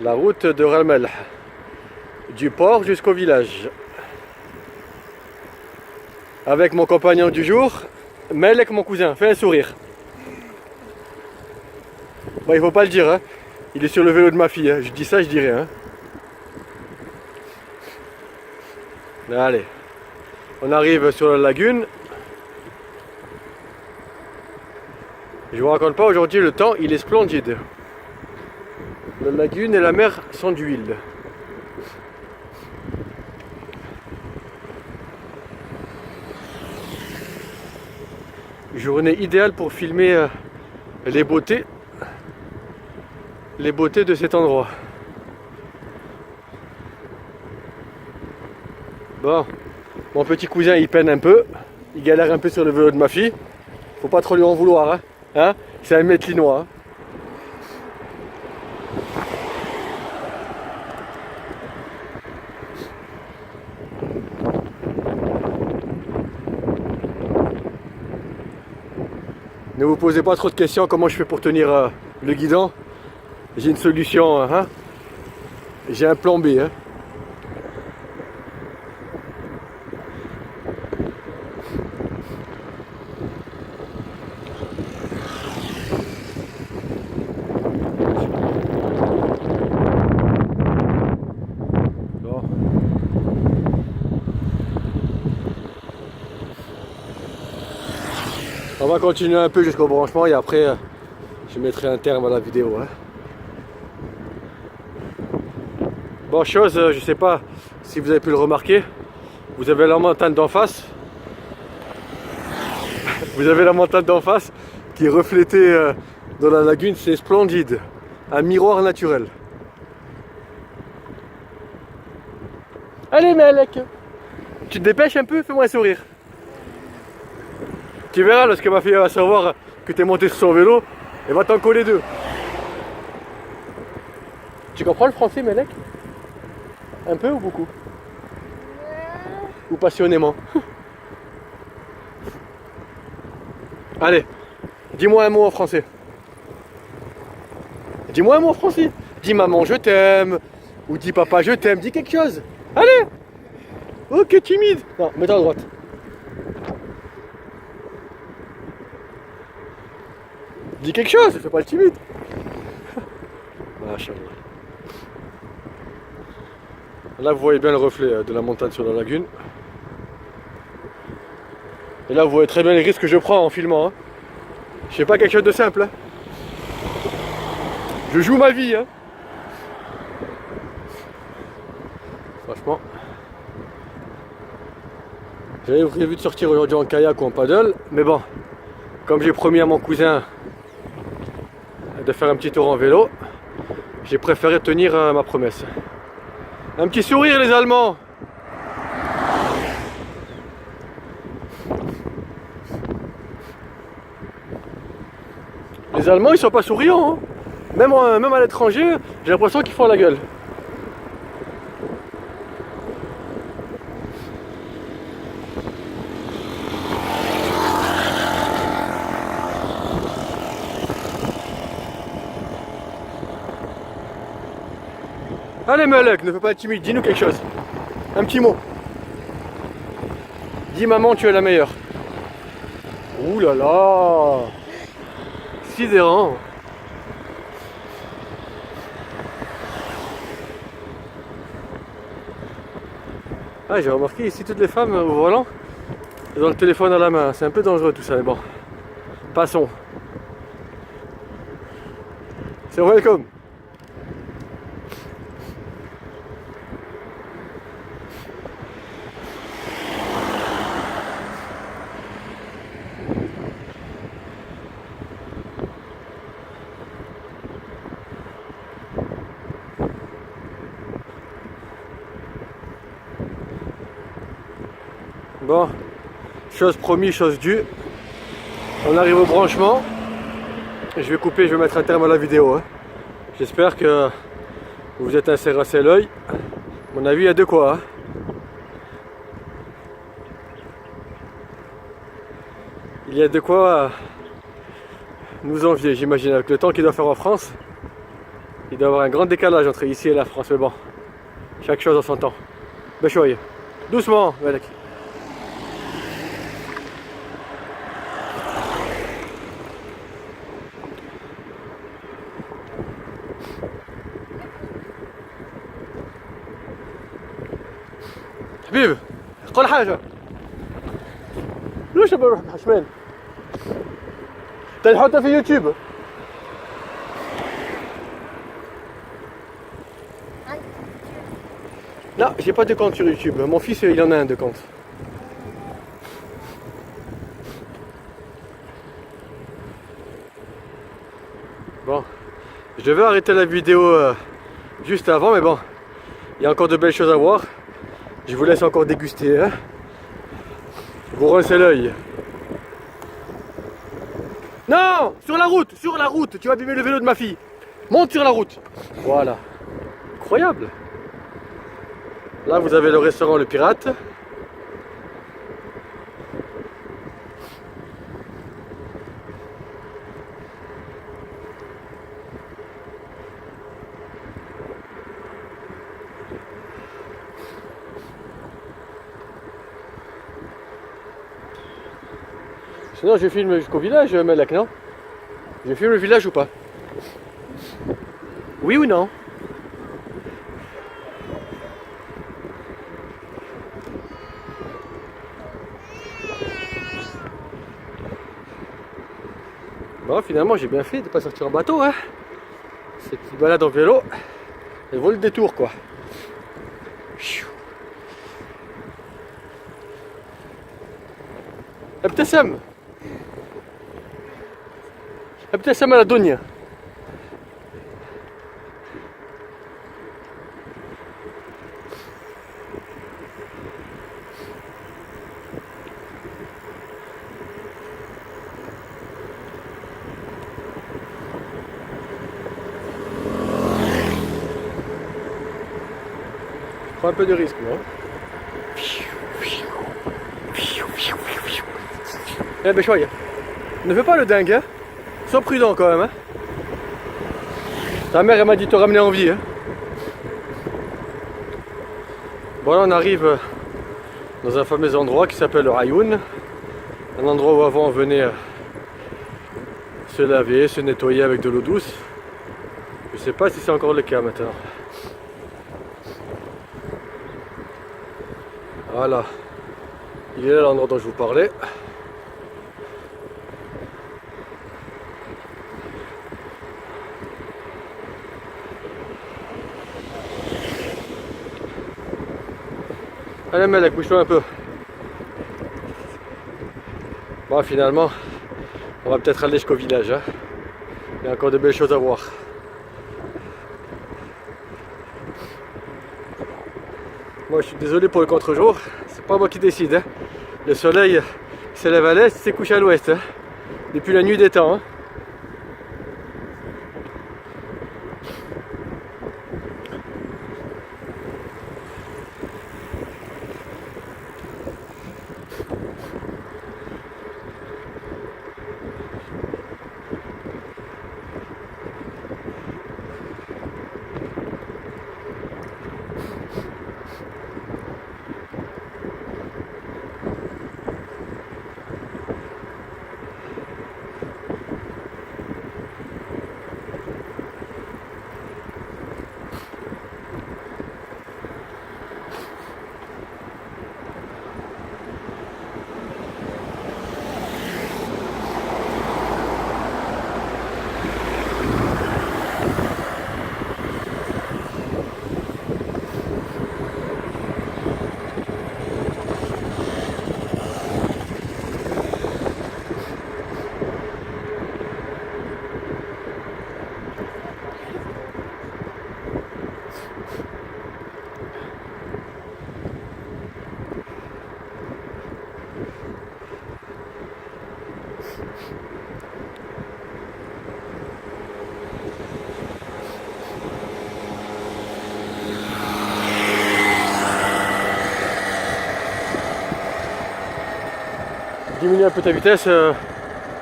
La route de Ramel, du port jusqu'au village. Avec mon compagnon du jour, Melek, mon cousin. Fais un sourire. Bon, il faut pas le dire, hein. Il est sur le vélo de ma fille, hein. Je dis ça, je dis rien. Hein. Allez, on arrive sur la lagune. Je vous raconte pas, aujourd'hui le temps il est splendide. La lagune et la mer sont d'huile. Journée idéale pour filmer les beautés de cet endroit. Bon, mon petit cousin il peine un peu, il galère un peu sur le vélo de ma fille. Faut pas trop lui en vouloir, hein, c'est un métlinois. Hein. Ne vous posez pas trop de questions comment je fais pour tenir le guidon. J'ai une solution, hein. J'ai un plan B. Hein. Bon. On va continuer un peu jusqu'au branchement et après je mettrai un terme à la vidéo. Hein. Bon, chose, je sais pas si vous avez pu le remarquer, vous avez la montagne d'en face. Vous avez la montagne d'en face qui est reflétée dans la lagune, c'est splendide. Un miroir naturel. Allez Melek, tu te dépêches un peu, fais-moi un sourire. Tu verras lorsque ma fille va savoir que tu es monté sur son vélo, elle va t'en coller deux. Tu comprends le français Melek? Un peu ou beaucoup? Ou passionnément? Allez, dis-moi un mot en français. Dis-moi un mot en français. Dis maman je t'aime. Ou dis papa je t'aime. Dis quelque chose. Allez. Ok, timide. Non, mets-toi à droite. Dis quelque chose, fais pas le timide. Machallah. Là vous voyez bien le reflet de la montagne sur la lagune. Et là vous voyez très bien les risques que je prends en filmant. Hein. Je fais pas quelque chose de simple. Hein. Je joue ma vie. Hein. Franchement. J'avais prévu de sortir aujourd'hui en kayak ou en paddle. Mais bon, comme j'ai promis à mon cousin de faire un petit tour en vélo, j'ai préféré tenir ma promesse. Un petit sourire les Allemands. Les Allemands ils sont pas souriants, hein. Même à l'étranger, j'ai l'impression qu'ils font la gueule. Allez Melek, ne fais pas être timide, dis-nous quelque chose. Un petit mot. Dis maman tu es la meilleure. Ouh là là. Sidérant. Ah, j'ai remarqué ici toutes les femmes au volant, elles ont le téléphone à la main. C'est un peu dangereux tout ça, mais bon. Passons. C'est welcome. Bon, chose promis, chose due. On arrive au branchement. Je vais couper, je vais mettre un terme à la vidéo. Hein. J'espère que vous vous êtes inséré l'œil. À mon avis, il y a de quoi. Hein. Il y a de quoi nous envier, j'imagine, avec le temps qu'il doit faire en France. Il doit y avoir un grand décalage entre ici et la France, mais bon, chaque chose en son temps. Béchoye. Doucement, Malek. حبيبي قول حاجة. ليش بروح بحشمان؟ تنحطها في يوتيوب. Non, j'ai pas de compte sur YouTube. Mon fils, il en a un de compte. Bon, je devais arrêter la vidéo juste avant, mais bon, il y a encore de belles choses à voir. Je vous laisse encore déguster. Hein. Vous rincez l'œil. Non, sur la route, tu vas abîmer le vélo de ma fille. Monte sur la route. Voilà. Incroyable. Là, vous avez le restaurant Le Pirate. Sinon, je filme jusqu'au village, Malek, non? Je filme le village ou pas? Oui ou non? Bon, finalement, j'ai bien fait de ne pas sortir en bateau, hein. Cette petite balade en vélo, elle vaut le détour, quoi. ابتسم ابتسم على الدنيا. Prends un peu de risque, non? Eh ben choye, ne fais pas le dingue, hein. Sois prudent quand même, hein. Ta mère elle m'a dit de te ramener en vie, hein. Bon là on arrive dans un fameux endroit qui s'appelle le Ayoun. Un endroit où avant on venait se laver, se nettoyer avec de l'eau douce. Je sais pas si c'est encore le cas maintenant. Voilà, il est là l'endroit dont je vous parlais. Allez Malek, bouge-toi un peu. Bon finalement, on va peut-être aller jusqu'au village, hein. Il y a encore de belles choses à voir. Moi je suis désolé pour le contre-jour, c'est pas moi qui décide, hein. Le soleil s'élève à l'est, s'est couché à l'ouest, hein. Depuis la nuit des temps, hein. Diminue un peu ta vitesse,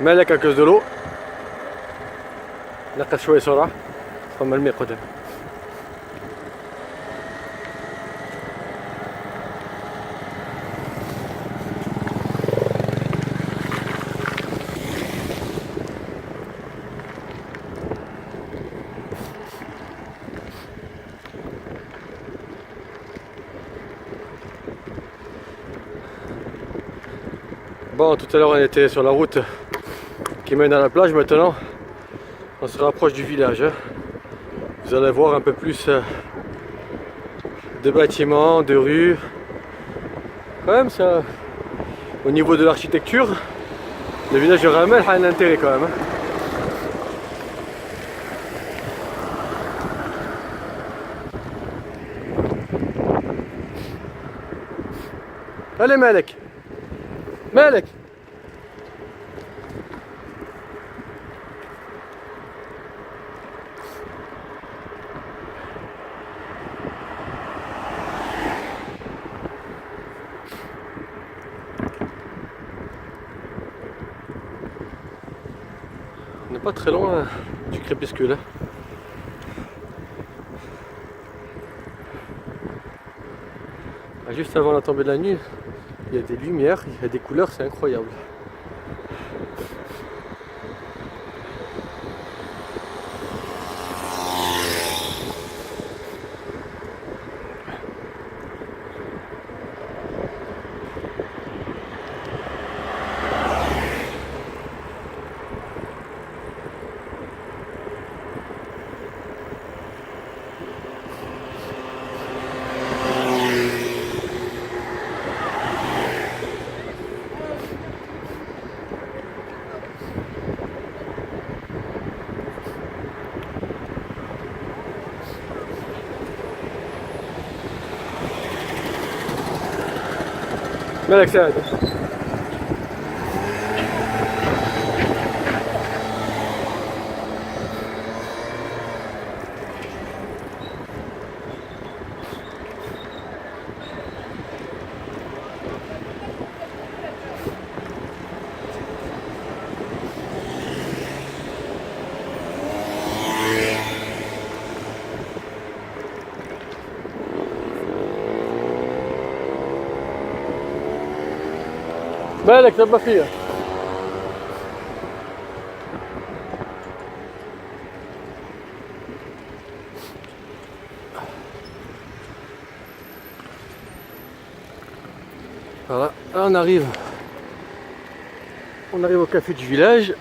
Malek à cause de l'eau. La cache sur là. فما الماء قدام. Bon, tout à l'heure on était sur la route qui mène à la plage. Maintenant on se rapproche du village. Vous allez voir un peu plus de bâtiments, de rues. Quand même, ça, au niveau de l'architecture, le village de Ramel a un intérêt quand même. Allez Malek, Malek. On n'est pas très loin du crépuscule. Juste avant la tombée de la nuit, il y a des lumières, il y a des couleurs, c'est incroyable. مالك سعد؟ مالك تبى فيها؟ Voilà, là on arrive au café du village.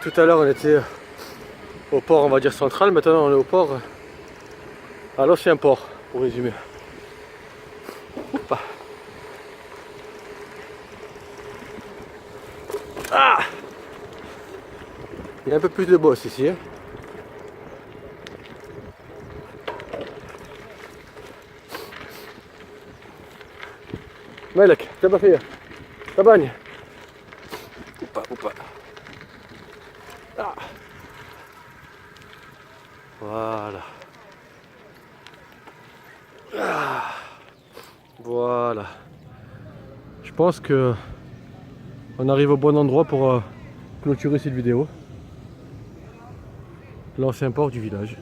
Tout à l'heure on était au port, on va dire central, maintenant on est au port, à l'ancien port pour résumer. Oupa. Ah, il y a un peu plus de boss ici. Hein. مالك تبى فيها تباني اوبا ah. Voilà. Ah. Voilà. Je pense que on arrive au bon endroit pour clôturer cette vidéo. L'ancien port du village.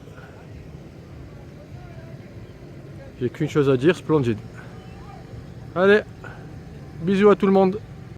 J'ai qu'une chose à dire, splendide. Allez, bisous à tout le monde.